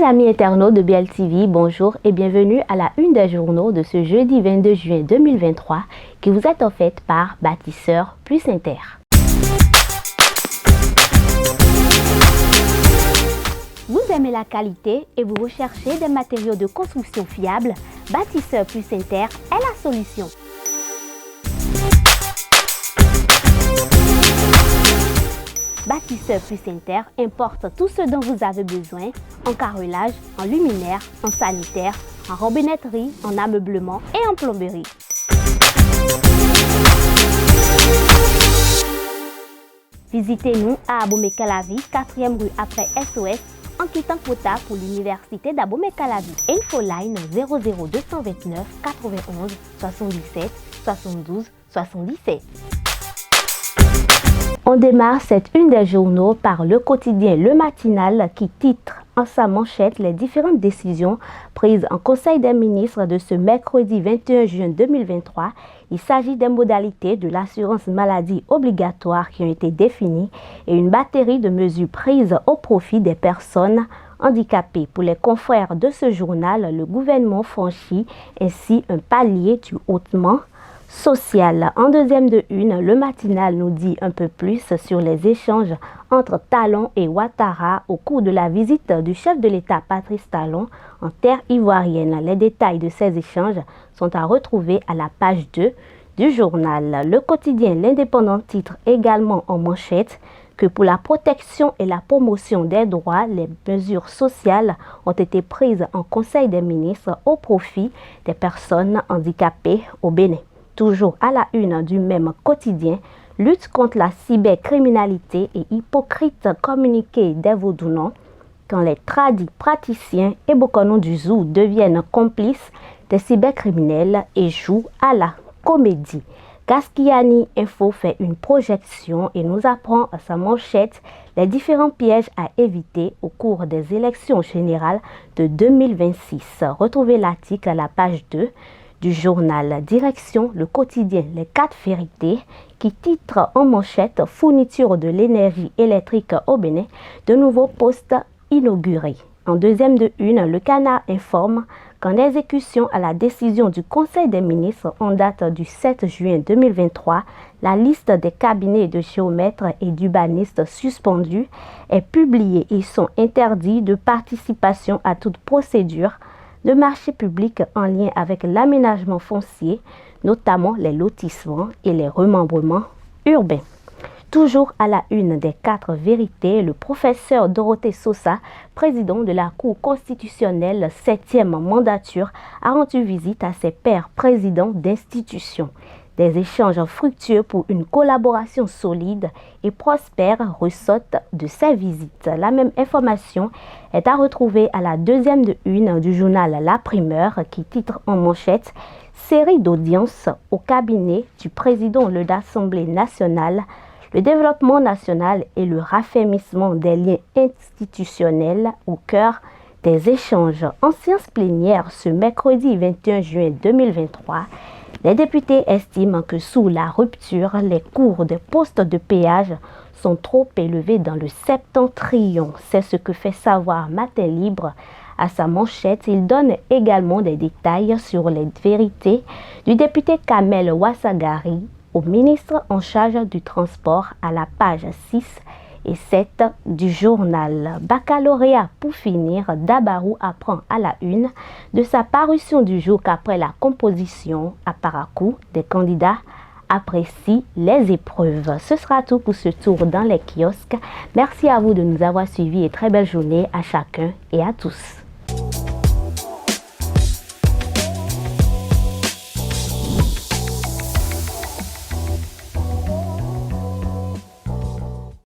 amis internautes de BLTV, bonjour et bienvenue à la une des journaux de ce jeudi 22 juin 2023 qui vous est offerte par Bâtisseur Plus Inter. Vous aimez la qualité et vous recherchez des matériaux de construction fiables? Bâtisseur Plus Inter est la solution. Bâtisseur Plus Inter importe tout ce dont vous avez besoin en carrelage, en luminaire, en sanitaire, en robinetterie, en ameublement et en plomberie. Visitez-nous à Abomey-Calavi, 4e rue après SOS, en quittant Kota pour l'université d'Abomey-Calavi. Infoline 00229 91 77 72 77. On démarre cette une des journaux par le quotidien Le Matinal qui titre en sa manchette les différentes décisions prises en Conseil des ministres de ce mercredi 21 juin 2023. Il s'agit des modalités de l'assurance maladie obligatoire qui ont été définies et une batterie de mesures prises au profit des personnes handicapées. Pour les confrères de ce journal, le gouvernement franchit ainsi un palier du hautement social. En deuxième de une, le matinal nous dit un peu plus sur les échanges entre Talon et Ouattara au cours de la visite du chef de l'État Patrice Talon en terre ivoirienne. Les détails de ces échanges sont à retrouver à la page 2 du journal. Le quotidien L'Indépendant titre également en manchette que pour la protection et la promotion des droits, les mesures sociales ont été prises en Conseil des ministres au profit des personnes handicapées au Bénin. Toujours à la une du même quotidien, lutte contre la cybercriminalité et hypocrite communiqué des Vaudounons quand les tradis praticiens et Bokonon du Zou deviennent complices des cybercriminels et jouent à la comédie. Gaskiani Info fait une projection et nous apprend à sa manchette les différents pièges à éviter au cours des élections générales de 2026. Retrouvez l'article à la page 2 du journal. Direction le quotidien Les 4 vérités qui titre en manchette fourniture de l'énergie électrique au Bénin, de nouveaux postes inaugurés. En deuxième de une, le Canard informe qu'en exécution à la décision du Conseil des ministres en date du 7 juin 2023, la liste des cabinets de géomètres et d'urbanistes suspendus est publiée et sont interdits de participation à toute procédure de marché public en lien avec l'aménagement foncier, notamment les lotissements et les remembrements urbains. Toujours à la une des 4 vérités, le professeur Dorothée Sosa, président de la Cour constitutionnelle 7e mandature, a rendu visite à ses pairs présidents d'institutions. Des échanges fructueux pour une collaboration solide et prospère ressortent de ces visites. La même information est à retrouver à la deuxième de une du journal La Primeur qui titre en manchette « Série d'audiences au cabinet du président de l'Assemblée nationale, le développement national et le raffermissement des liens institutionnels au cœur des échanges ». En séance plénière ce mercredi 21 juin 2023, les députés estiment que sous la rupture, les cours des postes de péage sont trop élevés dans le septentrion. C'est ce que fait savoir Matin Libre à sa manchette. Il donne également des détails sur les vérités du député Kamel Ouassagari au ministre en charge du transport à la page 6 et 7 du journal. Baccalauréat pour finir, Dabarou apprend à la une de sa parution du jour qu'après la composition à Parakou, des candidats apprécient les épreuves. Ce sera tout pour ce tour dans les kiosques. Merci à vous de nous avoir suivis et très belle journée à chacun et à tous.